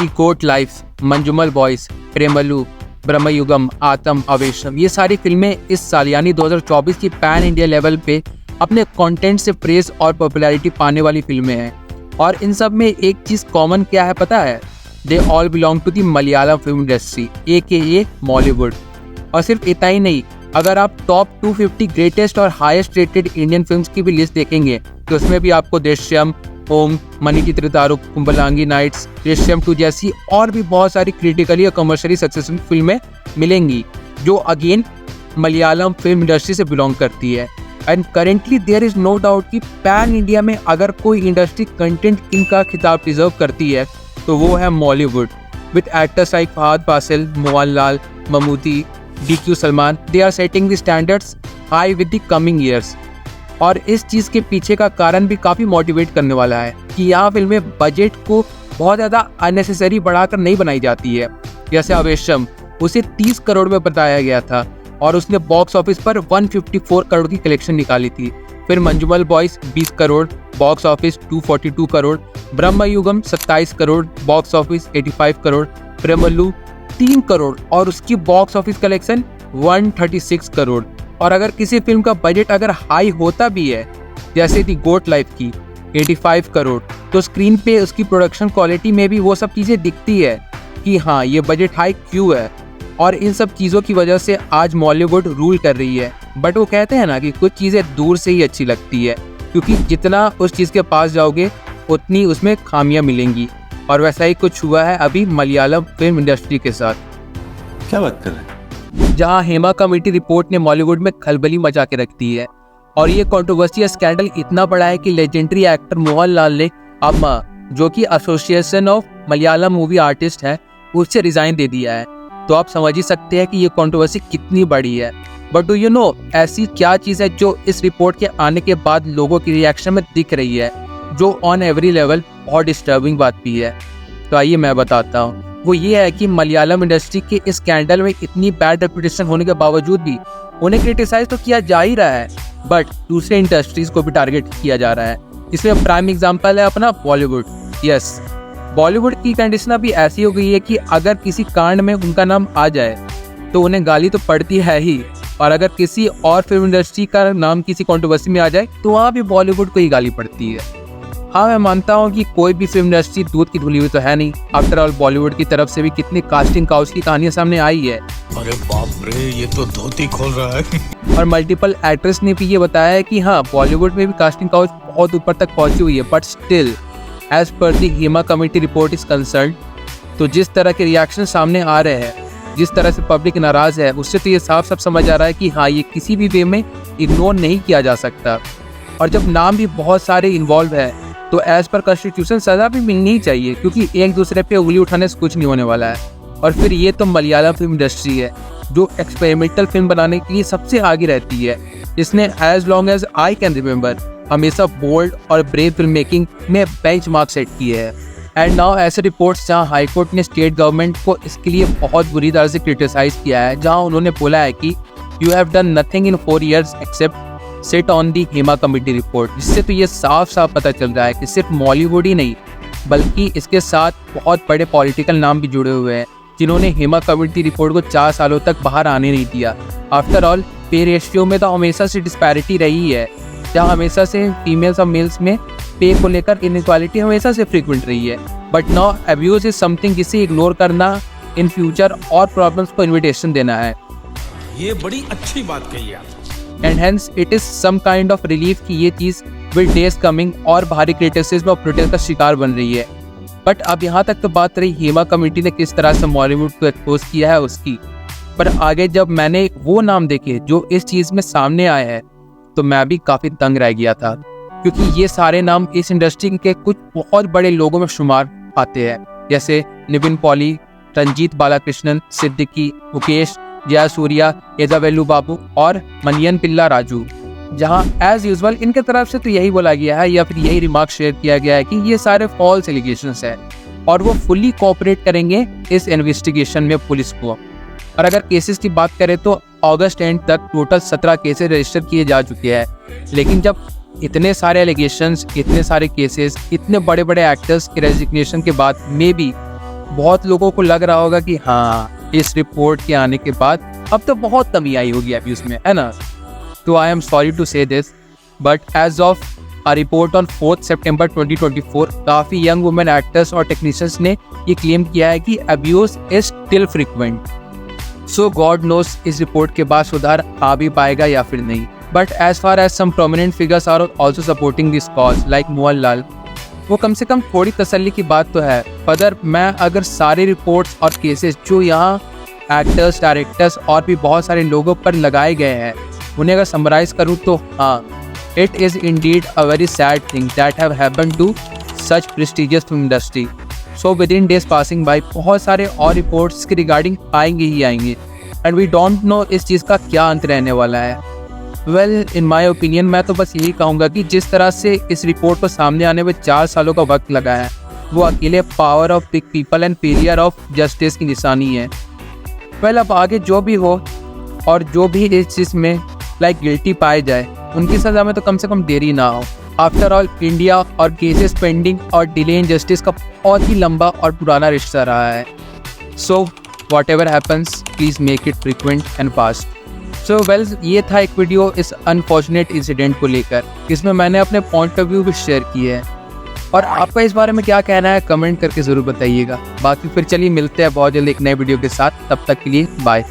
दी गोट life, Manjummel boys, Premalu, Bramayugam, आतम, आवेशम, ये सारी फिल्में इस साल यानी 2024 की पैन इंडिया लेवल पे अपने कंटेंट से प्रेज और पॉपुलैरिटी पाने वाली फिल्में हैं। और इन सब में एक चीज़ कॉमन क्या है पता है? They all belong to the Malayalam film industry AKA Mollywood. और सिर्फ इतना ही नहीं, अगर आप टॉप 250 ग्रेटेस्ट और हाईएस्ट रेटेड इंडियन फिल्म्स की भी लिस्ट देखेंगे तो उसमें भी आपको दृश्यम, ओम, मनी चित्रतारू, कुंभलांगी नाइट्स, दृश्यम 2 जैसी और भी बहुत सारी क्रिटिकली और कमर्शियली सक्सेसफुल फिल्में मिलेंगी जो अगेन मलयालम फिल्म इंडस्ट्री से बिलोंग करती है। And currently there is no doubt कि पैन इंडिया में अगर कोई इंडस्ट्री कंटेंट किंग का खिताब डिजर्व करती है तो वो है Mollywood. With actors like Fahadh Faasil, Mohanlal, Mammootty, DQ Salman, they are setting the standards high with the coming years. और इस चीज़ के पीछे का कारण भी काफ़ी मोटिवेट करने वाला है कि यहाँ फिल्में बजट को बहुत ज़्यादा अननेसेसरी बढ़ाकर नहीं बनाई जाती है। जैसे आवेशम, उसे 30 करोड़ में बताया गया था और उसने बॉक्स ऑफिस पर 154 करोड़ की कलेक्शन निकाली थी। फिर Manjummel boys 20 crore, box office 242 crore, Bramayugam 27 crore, box office 85 crore, Premalu 3 crore और उसकी बॉक्स ऑफिस कलेक्शन 136 करोड़। और अगर किसी फिल्म का बजट अगर हाई होता भी है जैसे दी गोट लाइफ की 85 करोड़, तो स्क्रीन पे उसकी प्रोडक्शन क्वालिटी में भी वो सब चीज़ें दिखती है कि हाँ ये बजट हाई क्यों है। और इन सब चीज़ों की वजह से आज बॉलीवुड रूल कर रही है। बट वो कहते हैं ना कि कुछ चीज़ें दूर से ही अच्छी लगती है, क्योंकि जितना उस चीज़ के पास जाओगे उतनी उसमें खामियां मिलेंगी। और वैसा ही कुछ हुआ है अभी मलयालम फिल्म इंडस्ट्री के साथ। क्या बात कर रहे हैं? जहां हेमा कमेटी रिपोर्ट ने मॉलीवुड में खलबली मचा के रख दी है। और ये कंट्रोवर्सी स्कैंडल इतना बड़ा है कि लेजेंडरी एक्टर मोहनलाल ने अम्मा, जो कि association of Malayalam movie artist है, उससे रिजाइन दे दिया है। तो आप समझ ही सकते हैं कि ये कंट्रोवर्सी कितनी बड़ी है। बट डू यू नो ऐसी क्या चीज़ है जो इस रिपोर्ट के आने के बाद लोगों की रिएक्शन में दिख रही है, जो ऑन एवरी लेवल बहुत डिस्टर्बिंग बात भी है। तो आइए मैं बताता हूँ। वो ये है कि मलयालम इंडस्ट्री के इस स्कैंडल में इतनी बैड रेपुटेशन होने के बावजूद भी उन्हें क्रिटिसाइज तो किया जा ही रहा है, बट दूसरे इंडस्ट्रीज को भी टारगेट किया जा रहा है। इसमें प्राइम एग्जांपल है अपना बॉलीवुड। यस, बॉलीवुड की कंडीशन अभी ऐसी हो गई है कि अगर किसी कांड में उनका नाम आ जाए तो उन्हें गाली तो पड़ती है ही, और अगर किसी और फिल्म इंडस्ट्री का नाम किसी कंट्रोवर्सी में आ जाए तो वहाँ भी बॉलीवुड को ही गाली पड़ती है। हाँ, मैं मानता हूँ कि कोई भी फिल्म इंडस्ट्री दूध की धुली हुई तो है नहीं। आफ्टर ऑल बॉलीवुड की तरफ से भी कितनी कास्टिंग काउच की कहानियां सामने आई है। अरे बाप रे, ये तो धोती खोल रहा है। और मल्टीपल एक्ट्रेस ने भी ये बताया है कि हाँ, बॉलीवुड में भी कास्टिंग काउच बहुत ऊपर तक पहुंची हुई है। But still as per the Hema committee report is concern, तो जिस तरह के रिएक्शन सामने आ रहे हैं, जिस तरह से पब्लिक नाराज है, उससे तो ये साफ साफ समझ आ रहा है कि हाँ, ये किसी भी वे में इग्नोर नहीं किया जा सकता। और जब नाम भी बहुत सारे इन्वॉल्व है तो एज पर कॉन्स्टिट्यूशन सजा भी मिलनी ही चाहिए, क्योंकि एक दूसरे पे उंगली उठाने से कुछ नहीं होने वाला है। और फिर ये तो मलयालम फिल्म इंडस्ट्री है जो एक्सपेरिमेंटल फिल्म बनाने के लिए सबसे आगे रहती है, जिसने as long as I can remember हमेशा बोल्ड और ब्रेव फिल्म मेकिंग में बेंचमार्क सेट किए है। एंड नाउ ऐसे रिपोर्ट्स जहां हाईकोर्ट ने स्टेट गवर्नमेंट को इसके लिए बहुत बुरी तरह से क्रिटिसाइज किया है, जहां उन्होंने बोला है कि you have done nothing in 4 years except sit on the Hema committee report. जिससे तो ये साफ साफ पता चल रहा है कि सिर्फ मॉलीवुड ही नहीं बल्कि इसके साथ बहुत बड़े पॉलिटिकल नाम भी जुड़े हुए हैं, जिन्होंने हेमा कमेटी रिपोर्ट को 4 सालों तक बाहर आने नहीं दिया। आफ्टर ऑल पे रेशियो में तो हमेशा से डिस्पैरिटी रही है, जहाँ हमेशा से फीमेल्स और मेल्स में पे को लेकर इनइक्वालिटी हमेशा से फ्रीक्वेंट रही है। But now abuse is something जिसे इग्नोर करना इन फ्यूचर और प्रॉब्लम्स को इन्विटेशन देना है। ये बड़ी अच्छी बात कही आप। And hence it is some kind of relief कि ये चीज़ विद डेज कमिंग और भारी क्रिटिसिज्म और प्रोटेस्ट का शिकार बन रही है। बट अब यहाँ तक तो बात रही हेमा कमेटी ने किस तरह से बॉलीवुड को एक्सपोज किया है उसकी, पर आगे जब मैंने वो नाम देखे जो इस चीज़ में सामने आए हैं तो मैं भी काफ़ी दंग रह गया था, क्योंकि ये सारे नाम इस इंडस्ट्री के कुछ बहुत बड़े लोगों में शुमार आते हैं, जैसे निविन पॉली, रंजीत बालाकृष्णन, सिद्दीकी, मुकेश, जया सूर्या, एजावेलू बाबू और मनियन पिल्ला राजू। जहां एज यूजुअल इनके तरफ से तो यही बोला गया है या फिर यही रिमार्क शेयर किया गया है कि ये सारे फॉल्स एलिगेशंस है और वो फुल्ली कोऑपरेट करेंगे इस इन्वेस्टिगेशन में पुलिस को। और अगर केसेस की बात करें तो अगस्त एंड तक टोटल 17 केसेस रजिस्टर किए जा चुके हैं। लेकिन जब इतने सारे एलिगेशंस, इतने सारे केसेस, इतने बड़े बड़े एक्टर्स के रेजिग्नेशन के बाद में भी बहुत लोगों को लग रहा होगा कि हाँ, इस रिपोर्ट के आने के बाद अब तो बहुत कमी आई होगी अब्यूज़ में, है ना। तो I am sorry to say this, but as of a report on 4 September 2024 काफ़ी यंग वुमेन एक्टर्स और टेक्नीशियंस ने ये क्लेम किया है कि abuse is still frequent. So god knows इस रिपोर्ट के बाद सुधार आ भी पाएगा या फिर नहीं। But as far as some prominent figures are also supporting this cause like Mohanlal, वो कम से कम थोड़ी तसल्ली की बात तो है। फर्दर मैं अगर सारे रिपोर्ट्स और केसेस जो यहाँ एक्टर्स, डायरेक्टर्स और भी बहुत सारे लोगों पर लगाए गए हैं उन्हें अगर समराइज करूँ तो हाँ, it is indeed a very sad thing that have happened to such prestigious film industry. So within days passing by बहुत सारे और रिपोर्ट्स के रिगार्डिंग आएंगे ही आएंगे एंड वी डोंट नो इस चीज़ का क्या अंत रहने वाला है। वेल इन माय ओपिनियन मैं तो बस यही कहूँगा कि जिस तरह से इस रिपोर्ट को सामने आने में 4 सालों का वक्त लगा है वो अकेले power of big people and failure of justice की निशानी है। वेल अब आगे जो भी हो और जो भी इस चीज़ में गिल्टी पाए जाए उनकी सज़ा में तो कम से कम देरी ना हो। आफ्टर ऑल इंडिया और केसेस पेंडिंग और डिले इन जस्टिस का बहुत ही लंबा और पुराना रिश्ता रहा है। So what ever happens please make it frequent and fast. So well ये था एक वीडियो इस अनफॉर्चुनेट इंसिडेंट को लेकर, इसमें मैंने अपने पॉइंट ऑफ व्यू भी शेयर किए हैं और आपका इस बारे में क्या कहना है कमेंट करके ज़रूर बताइएगा। बाकी फिर चलिए मिलते हैं बहुत जल्द एक नए वीडियो के साथ, तब तक के लिए बाय।